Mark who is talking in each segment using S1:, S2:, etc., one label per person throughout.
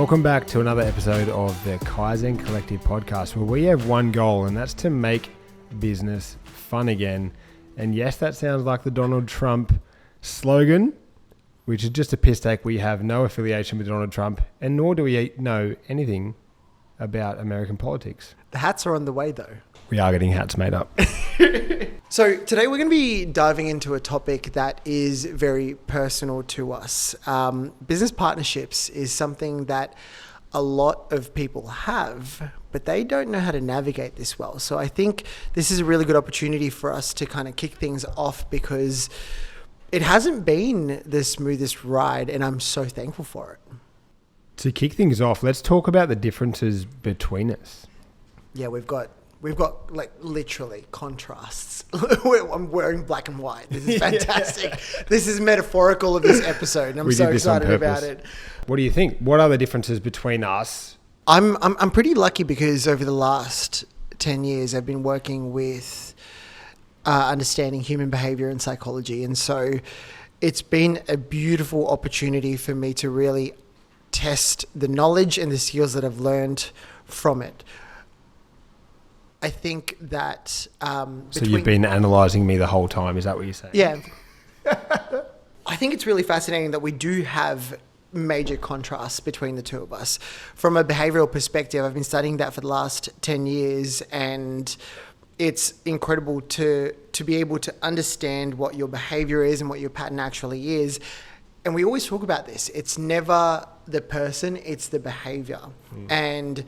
S1: Welcome back to another episode of the Kaizen Collective podcast, where we have one goal, and that's to make business fun again. And yes, that sounds like the Donald Trump slogan, which is just a piss take. We have no affiliation with Donald Trump, and nor do we know anything about American politics.
S2: The hats are on the way, though.
S1: We are getting hats made up.
S2: So today we're going to be diving into a topic that is very personal to us. Business partnerships is something that a lot of people have, but they don't know how to navigate this well. So I think this is a really good opportunity for us to kind of kick things off, because it hasn't been the smoothest ride, and I'm so thankful for it.
S1: To kick things off, let's talk about the differences between us.
S2: Yeah, we've got like literally contrasts. I'm wearing black and white. This is fantastic. Yeah. This is metaphorical of this episode, and I'm so excited about it.
S1: What do you think? What are the differences between us?
S2: I'm pretty lucky, because over the last 10 years I've been working with understanding human behavior and psychology, and so it's been a beautiful opportunity for me to really test the knowledge and the skills that I've learned from it. I think that...
S1: So you've been analysing me the whole time, is that what you're saying?
S2: Yeah. I think it's really fascinating that we do have major contrasts between the two of us. From a behavioural perspective, I've been studying that for the last 10 years, and it's incredible to be able to understand what your behaviour is and what your pattern actually is. And we always talk about this. It's never the person, it's the behaviour. And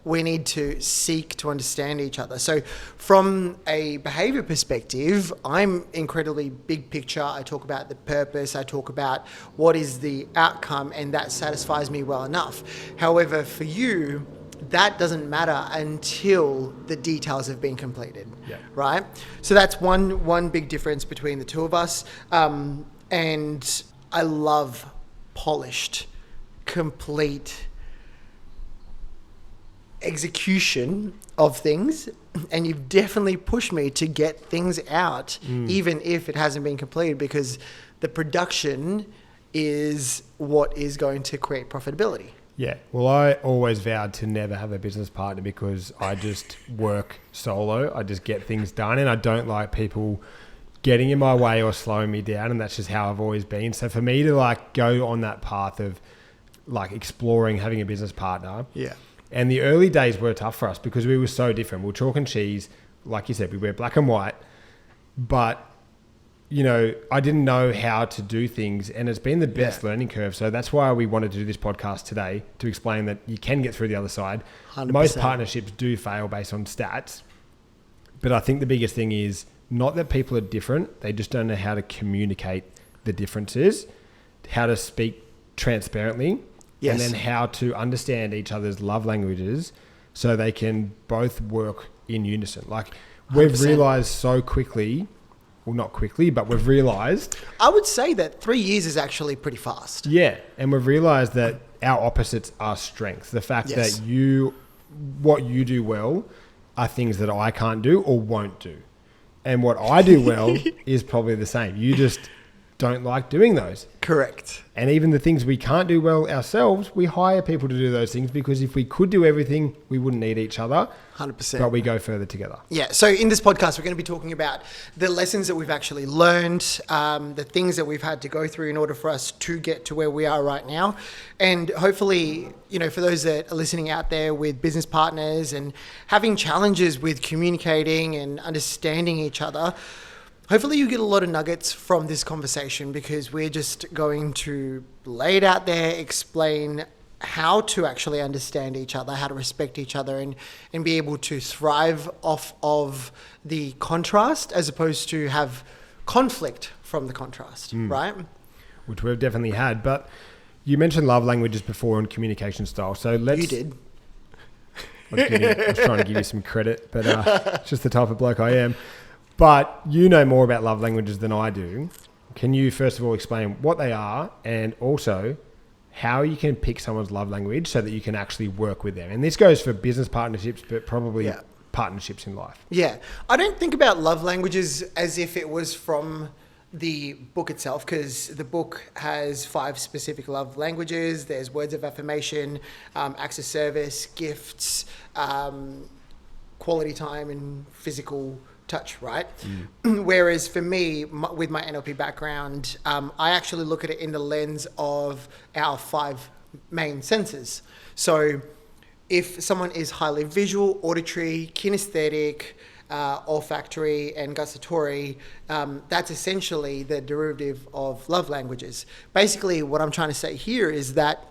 S2: we need to seek to understand each other. So from a behavior perspective, I'm incredibly big picture. I talk about the purpose. I talk about what is the outcome, and that satisfies me well enough. However, for you, that doesn't matter until the details have been completed, right? So that's one big difference between the two of us. And I love polished, complete execution of things, and you've definitely pushed me to get things out, even if it hasn't been completed, because the production is what is going to create profitability.
S1: Yeah, well, I always vowed to never have a business partner, because I just work solo. I just get things done, and I don't like people getting in my way or slowing me down, and that's just how I've always been. So for me to like go on that path of like exploring having a business partner, and the early days were tough for us because we were so different. We were chalk and cheese. Like you said, we wear black and white. But, you know, I didn't know how to do things, and it's been the best learning curve. So that's why we wanted to do this podcast today, to explain that you can get through the other side.
S2: 100%.
S1: Most partnerships do fail based on stats. But I think the biggest thing is not that people are different. They just don't know how to communicate the differences, how to speak transparently. Yes. And then how to understand each other's love languages so they can both work in unison. Like 100%. We've realized so quickly, well, not quickly, but we've realized...
S2: I would say that 3 years is actually pretty fast.
S1: Yeah. And we've realized that our opposites are strengths. The fact that what you do well are things that I can't do or won't do. And what I do well is probably the same. You just don't like doing those.
S2: Correct.
S1: And even the things we can't do well ourselves, we hire people to do those things, because if we could do everything, we wouldn't need each other.
S2: 100%.
S1: But we go further together.
S2: Yeah. So in this podcast, we're going to be talking about the lessons that we've actually learned, the things that we've had to go through in order for us to get to where we are right now. And hopefully, you know, for those that are listening out there with business partners and having challenges with communicating and understanding each other, hopefully you get a lot of nuggets from this conversation, because we're just going to lay it out there, explain how to actually understand each other, how to respect each other, and be able to thrive off of the contrast as opposed to have conflict from the contrast, right?
S1: Which we've definitely had. But you mentioned love languages before and communication style. So let's...
S2: You did.
S1: I was trying to give you some credit, but it's just the type of bloke I am. But you know more about love languages than I do. Can you first of all explain what they are, and also how you can pick someone's love language so that you can actually work with them? And this goes for business partnerships, but probably partnerships in life.
S2: Yeah. I don't think about love languages as if it was from the book itself, because the book has 5 specific love languages. There's words of affirmation, acts of service, gifts, quality time, and physical touch, right? Whereas for me, with my NLP background, I actually look at it in the lens of our 5 main senses. So if someone is highly visual, auditory, kinesthetic, olfactory, and gustatory, that's essentially the derivative of love languages. Basically, what I'm trying to say here is that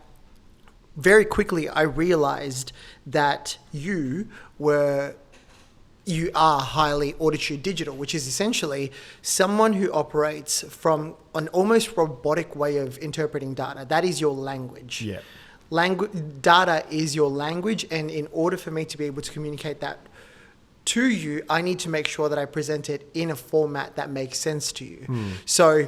S2: very quickly I realized that you are highly auditory digital, which is essentially someone who operates from an almost robotic way of interpreting data. That is your language.
S1: Yeah.
S2: Data is your language, and in order for me to be able to communicate that to you, I need to make sure that I present it in a format that makes sense to you. So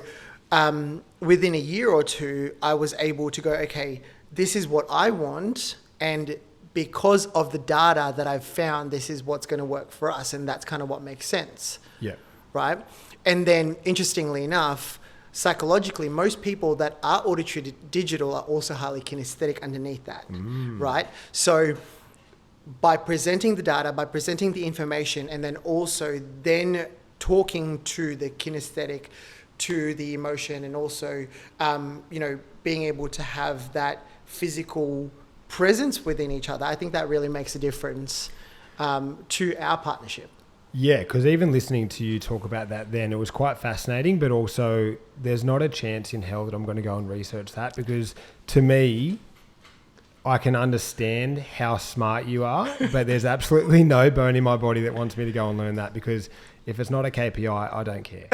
S2: within a year or two, I was able to go, okay, this is what I want, and because of the data that I've found, this is what's going to work for us, and that's kind of what makes sense.
S1: Yeah.
S2: Right? And then, interestingly enough, psychologically, most people that are auditory digital are also highly kinesthetic underneath that, right? So by presenting the data, by presenting the information, and then also then talking to the kinesthetic, to the emotion, and also, being able to have that physical presence within each other, I think that really makes a difference to our partnership.
S1: Yeah, because even listening to you talk about that then, it was quite fascinating, but also there's not a chance in hell that I'm going to go and research that, because to me, I can understand how smart you are, but there's absolutely no bone in my body that wants me to go and learn that, because if it's not a KPI, I don't care.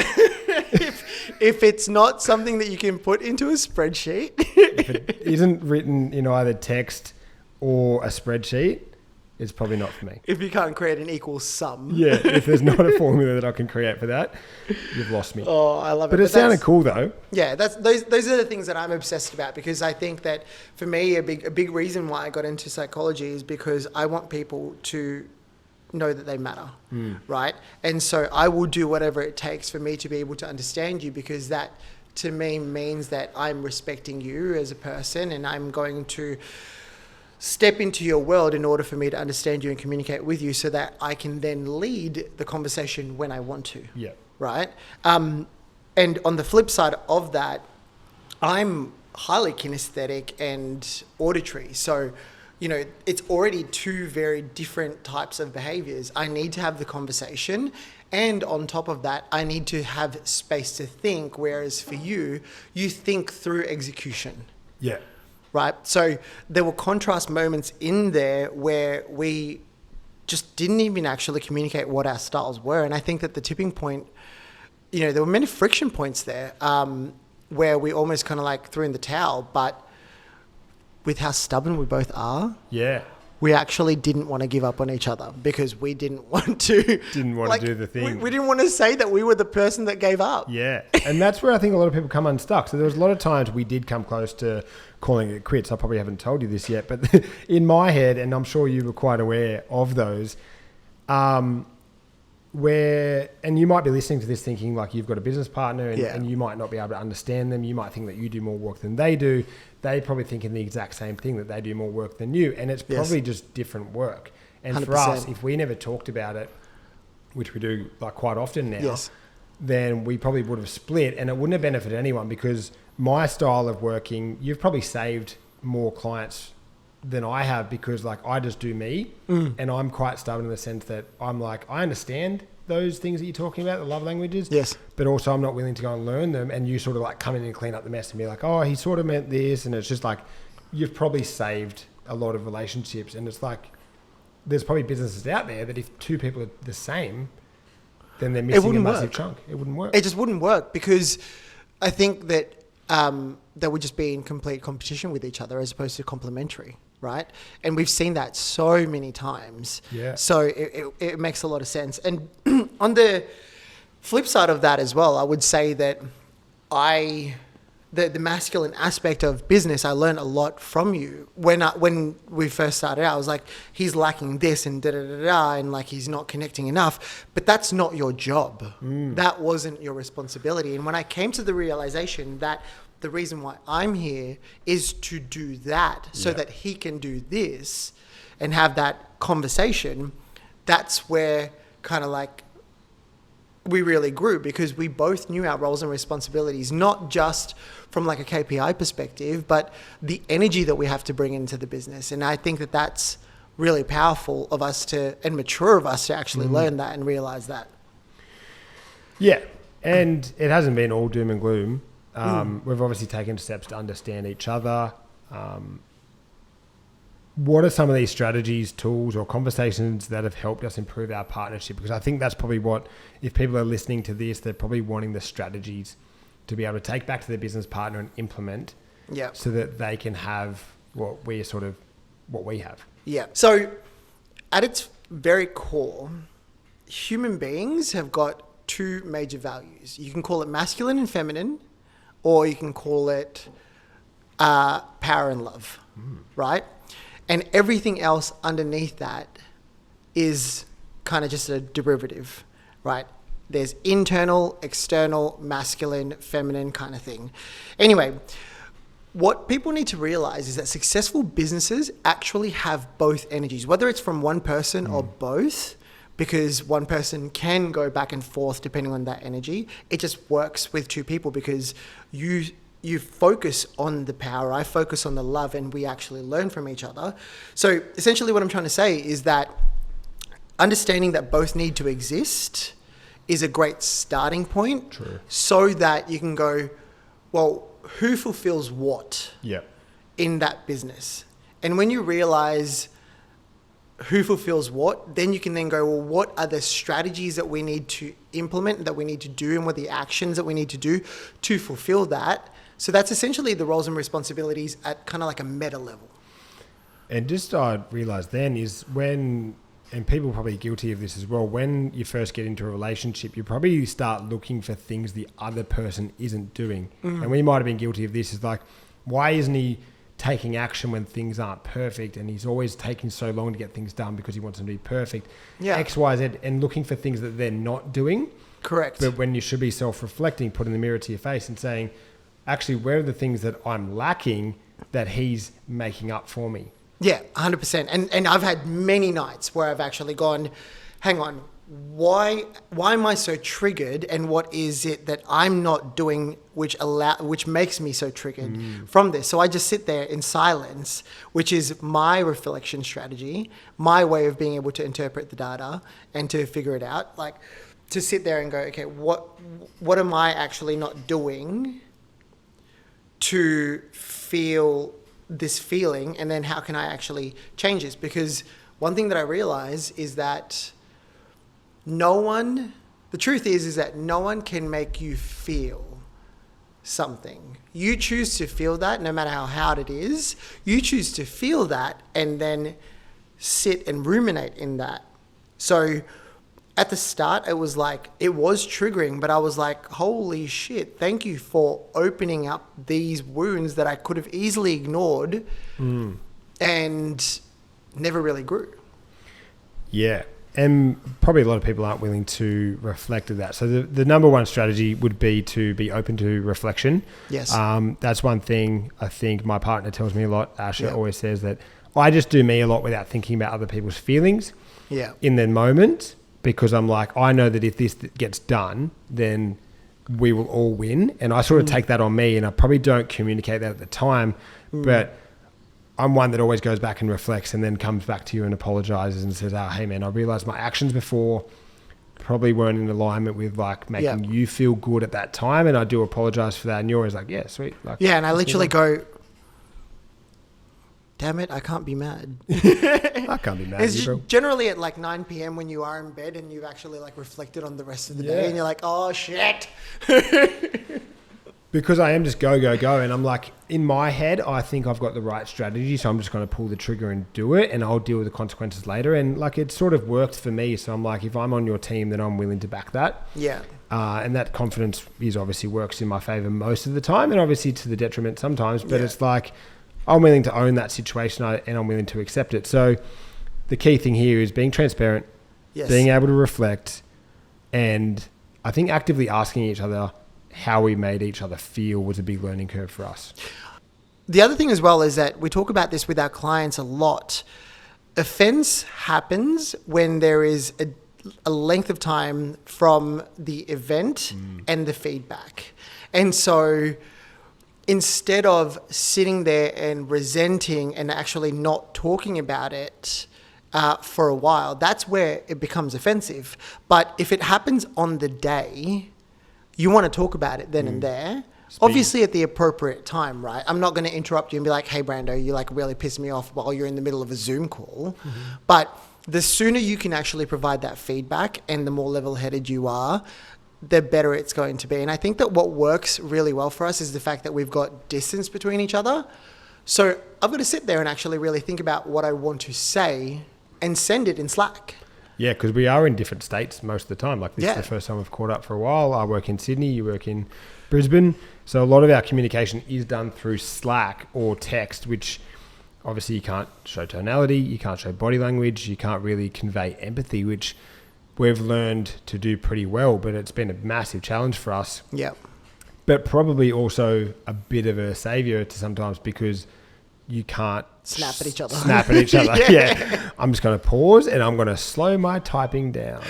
S2: If it's not something that you can put into a spreadsheet.
S1: If it isn't written in either text or a spreadsheet, it's probably not for me.
S2: If you can't create an equal sum.
S1: Yeah, if there's not a formula that I can create for that, you've lost me.
S2: Oh, I love it.
S1: But it sounded cool though.
S2: Yeah, those are the things that I'm obsessed about, because I think that for me, a big reason why I got into psychology is because I want people to know that they matter, right? And so I will do whatever it takes for me to be able to understand you, because that to me means that I'm respecting you as a person, and I'm going to step into your world in order for me to understand you and communicate with you, so that I can then lead the conversation when I want to.
S1: Yeah.
S2: Right? And on the flip side of that, I'm highly kinesthetic and auditory. So, it's already 2 very different types of behaviors. I need to have the conversation, and on top of that, I need to have space to think, whereas for you think through execution.
S1: Yeah.
S2: Right? So there were contrast moments in there where we just didn't even actually communicate what our styles were. And I think that the tipping point, there were many friction points there where we almost kind of like threw in the towel. But with how stubborn we both are, we actually didn't want to give up on each other, because we didn't want to.
S1: Didn't want to do the thing.
S2: We didn't want to say that we were the person that gave up.
S1: Yeah. And that's where I think a lot of people come unstuck. So there was a lot of times we did come close to calling it quits. I probably haven't told you this yet, but in my head, and I'm sure you were quite aware of those, and you might be listening to this thinking like you've got a business partner and you might not be able to understand them. You might think that you do more work than they do. They probably thinking the exact same thing, that they do more work than you. And it's probably just different work. And 100%. For us, if we never talked about it, which we do like quite often now, then we probably would have split, and it wouldn't have benefited anyone, because my style of working, you've probably saved more clients than I have, because like I just do me, and I'm quite stubborn in the sense that I'm like, I understand those things that you're talking about, the love languages, but also I'm not willing to go and learn them, and you sort of like come in and clean up the mess and be like, oh, he sort of meant this, and it's just like you've probably saved a lot of relationships. And it's like there's probably businesses out there that if 2 people are the same, then they're missing a massive chunk. It wouldn't work.
S2: It just wouldn't work, because I think that they would just be in complete competition with each other as opposed to complementary, right? And we've seen that so many times.
S1: Yeah.
S2: So it makes a lot of sense. And on the flip side of that as well, I would say that I the masculine aspect of business, I learned a lot from you. When we first started out, I was like, he's lacking this and da-da-da-da, and like he's not connecting enough. But that's not your job. That wasn't your responsibility. And when I came to the realization that the reason why I'm here is to do that so that he can do this and have that conversation, that's where kind of like we really grew, because we both knew our roles and responsibilities, not just from like a KPI perspective, but the energy that we have to bring into the business. And I think that that's really powerful of us to, and mature of us to actually learn that and realize that.
S1: Yeah. And it hasn't been all doom and gloom. We've obviously taken steps to understand each other. What are some of these strategies, tools, or conversations that have helped us improve our partnership? Because I think that's probably what, if people are listening to this, they're probably wanting the strategies to be able to take back to their business partner and implement, so that they can have what we have. Yeah.
S2: So at its very core, human beings have got two major values. You can call it masculine and feminine, or you can call it power and love, right? And everything else underneath that is kind of just a derivative, right? There's internal, external, masculine, feminine kind of thing. Anyway, what people need to realize is that successful businesses actually have both energies, whether it's from one person or both, because one person can go back and forth depending on that energy. It just works with two people because you focus on the power, I focus on the love, and we actually learn from each other. So essentially what I'm trying to say is that understanding that both need to exist is a great starting point.
S1: True.
S2: So that you can go, well, who fulfills what in that business? And when you realize who fulfills what, then you can then go, well, what are the strategies that we need to implement, that we need to do, and what are the actions that we need to do to fulfill that? So that's essentially the roles and responsibilities at kind of like a meta level.
S1: And just I realised then is when, and people are probably guilty of this as well, when you first get into a relationship, you probably start looking for things the other person isn't doing. And we might have been guilty of this, is like, why isn't he taking action when things aren't perfect, and he's always taking so long to get things done because he wants them to be perfect, X, Y, Z, and looking for things that they're not doing.
S2: Correct.
S1: But when you should be self-reflecting, putting the mirror to your face and saying, actually, where are the things that I'm lacking that he's making up for me?
S2: Yeah, 100%. And I've had many nights where I've actually gone, hang on, why am I so triggered, and what is it that I'm not doing which makes me so triggered from this? So I just sit there in silence, which is my reflection strategy, my way of being able to interpret the data and to figure it out. Like, to sit there and go, okay, what am I actually not doing to feel this feeling, and then how can I actually change this? Because one thing that I realize is that the truth is that no one can make you feel something. You choose to feel that, no matter how hard it is. You choose to feel that and then sit and ruminate in that. So at the start, it was triggering, but I was like, holy shit, thank you for opening up these wounds that I could have easily ignored and never really grew. Yeah.
S1: And probably a lot of people aren't willing to reflect on that. So the number one strategy would be to be open to reflection.
S2: Yes.
S1: That's one thing I think my partner tells me a lot. Asha always says that I just do me a lot without thinking about other people's feelings in the moment, because I'm like, I know that if this gets done, then we will all win. And I sort of take that on me, and I probably don't communicate that at the time, but I'm one that always goes back and reflects and then comes back to you and apologizes and says, hey man, I realized my actions before probably weren't in alignment with like making you feel good at that time. And I do apologize for that. And you're always like, yeah, sweet. Like,
S2: and I literally go, damn it, I can't be mad.
S1: I can't be mad.
S2: It's generally at like 9 p.m. when you are in bed and you've actually like reflected on the rest of the day, and you're like, oh shit.
S1: Because I am just go. And I'm like, in my head, I think I've got the right strategy. So I'm just going to pull the trigger and do it, and I'll deal with the consequences later. And like, it sort of worked for me. So I'm like, if I'm on your team, then I'm willing to back that.
S2: Yeah.
S1: And that confidence is obviously works in my favor most of the time, and obviously to the detriment sometimes, but it's like, I'm willing to own that situation and I'm willing to accept it. So the key thing here is being transparent, being able to reflect, and I think actively asking each other how we made each other feel was a big learning curve for us.
S2: The other thing as well is that we talk about this with our clients a lot. Offense happens when there is a length of time from the event and the feedback. And so instead of sitting there and resenting and actually not talking about it for a while, that's where it becomes offensive. But if it happens on the day, you want to talk about it then and there. Obviously at the appropriate time, right? I'm not going to interrupt you and be like, hey, Brando, you like really pissed me off while you're in the middle of a Zoom call. But the sooner you can actually provide that feedback and the more level-headed you are, the better it's going to be. And I think that what works really well for us is the fact that we've got distance between each other. So I've got to sit there and actually really think about what I want to say and send it in Slack.
S1: Yeah, because we are in different states most of the time. Like this is the first time we've caught up for a while. I work in Sydney, you work in Brisbane. So a lot of our communication is done through Slack or text, which obviously you can't show tonality, you can't show body language, you can't really convey empathy, which we've learned to do pretty well, but it's been a massive challenge for us.
S2: Yeah.
S1: But probably also a bit of a savior to sometimes because you can't
S2: snap at each other.
S1: Yeah. I'm just going to pause and I'm going to slow my typing down.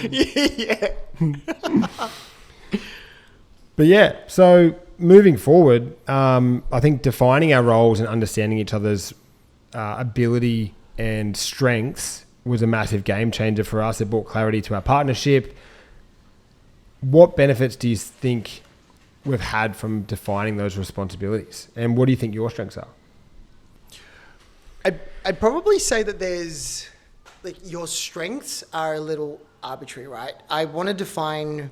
S1: But yeah, so moving forward, I think defining our roles and understanding each other's ability and strengths was a massive game changer for us. It brought clarity to our partnership. What benefits do you think we've had from defining those responsibilities? And what do you think your strengths are?
S2: I'd probably say that there's, like, your strengths are a little arbitrary, right? I want to define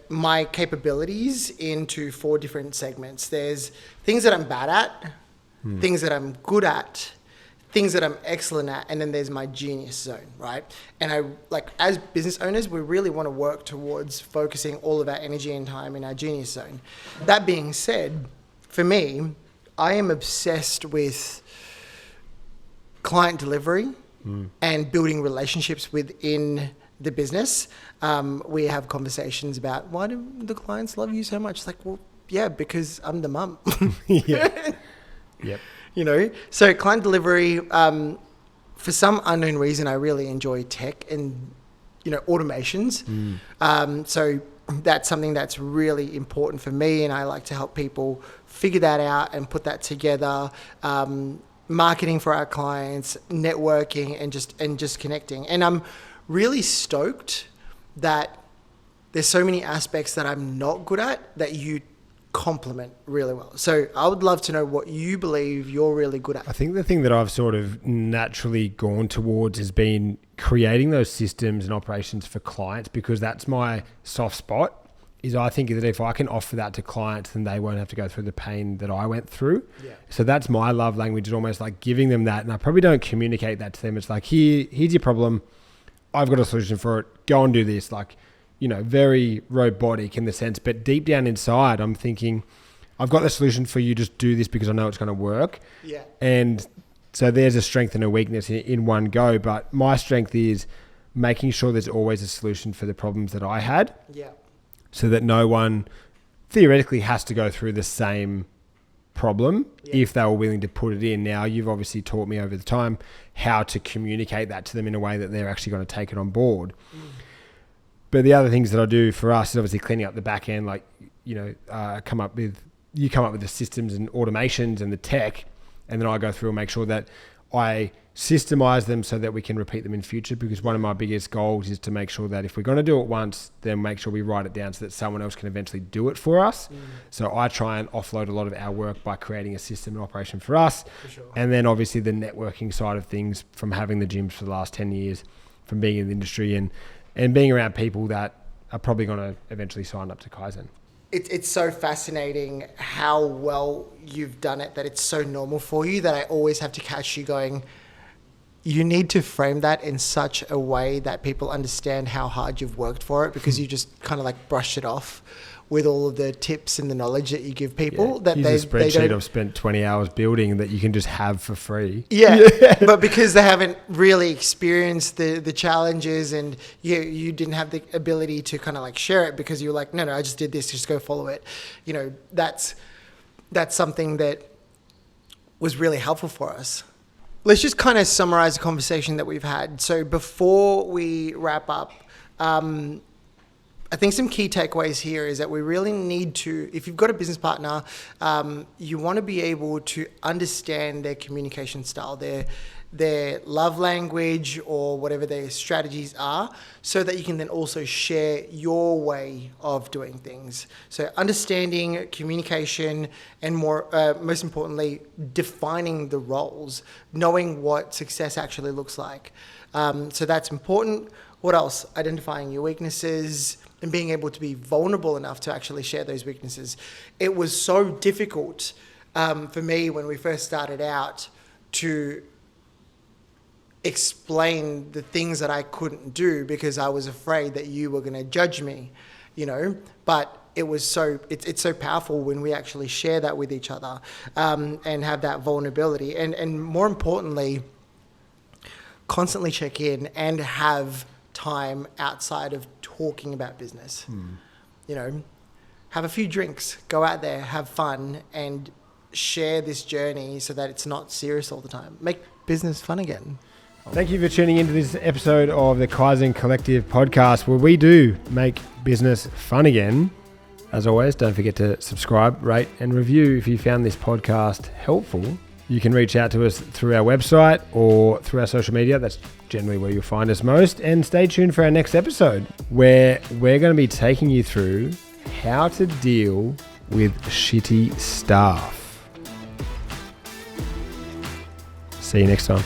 S2: my capabilities into 4 different segments. There's things that I'm bad at, things that I'm good at, things that I'm excellent at, and then there's my genius zone, right? And as business owners, we really want to work towards focusing all of our energy and time in our genius zone. That being said, for me, I am obsessed with client delivery and building relationships within the business. We have conversations about, why do the clients love you so much? It's like, well, yeah, because I'm the mum.
S1: Yeah. Yep.
S2: You know, so client delivery, for some unknown reason, I really enjoy tech and, automations. So that's something that's really important for me, and I like to help people figure that out and put that together. Marketing for our clients, networking, and just connecting. And I'm really stoked that there's so many aspects that I'm not good at that you complement really well. So I would love to know what you believe you're really good at.
S1: I think the thing that I've sort of naturally gone towards has been creating those systems and operations for clients, because that's my soft spot. Is I think that if I can offer that to clients, then they won't have to go through the pain that I went through. Yeah. So that's my love language, is almost like giving them that. And I probably don't communicate that to them. It's like, here's your problem. I've got a solution for it. Go and do this. Like, very robotic in the sense, but deep down inside, I'm thinking, I've got the solution for you. Just do this because I know it's going to work. Yeah. And so there's a strength and a weakness in one go. But my strength is making sure there's always a solution for the problems that I had. Yeah. So that no one theoretically has to go through the same problem if they were willing to put it in. Now, you've obviously taught me over the time how to communicate that to them in a way that they're actually going to take it on board. But the other things that I do for us is obviously cleaning up the back end, like, come up with the systems and automations and the tech, and then I go through and make sure that I systemize them so that we can repeat them in future, because one of my biggest goals is to make sure that if we're going to do it once, then make sure we write it down so that someone else can eventually do it for us. So I try and offload a lot of our work by creating a system and operation for us. For sure. And then obviously the networking side of things, from having the gyms for the last 10 years, from being in the industry and being around people that are probably going to eventually sign up to Kaizen.
S2: It's so fascinating how well you've done it, that it's so normal for you that I always have to catch you going, you need to frame that in such a way that people understand how hard you've worked for it, because you just kind of like brush it off with all of the tips and the knowledge that you give people. That
S1: Here's a spreadsheet I've spent 20 hours building that you can just have for free.
S2: But because they haven't really experienced the challenges, and you didn't have the ability to kind of like share it because you're like, no, I just did this, just go follow it. You know, that's something that was really helpful for us. Let's just kind of summarize the conversation that we've had. So before we wrap up, I think some key takeaways here is that we really need to, if you've got a business partner, you want to be able to understand their communication style, their love language, or whatever their strategies are, so that you can then also share your way of doing things. So understanding communication, and most importantly, defining the roles, knowing what success actually looks like. So that's important. What else? Identifying your weaknesses and being able to be vulnerable enough to actually share those weaknesses. It was so difficult for me when we first started out to explain the things that I couldn't do because I was afraid that you were going to judge me, you know. But it's so powerful when we actually share that with each other, and have that vulnerability, and more importantly, constantly check in and have time outside of talking about business. You know, have a few drinks, go out there, have fun, and share this journey so that it's not serious all the time. Make business fun again.
S1: Thank you for tuning into this episode of the Kaizen Collective podcast, where we do make business fun again. As always, don't forget to subscribe, rate, and review if you found this podcast helpful. You can reach out to us through our website or through our social media. That's generally where you'll find us most. And stay tuned for our next episode, where we're going to be taking you through how to deal with shitty staff. See you next time.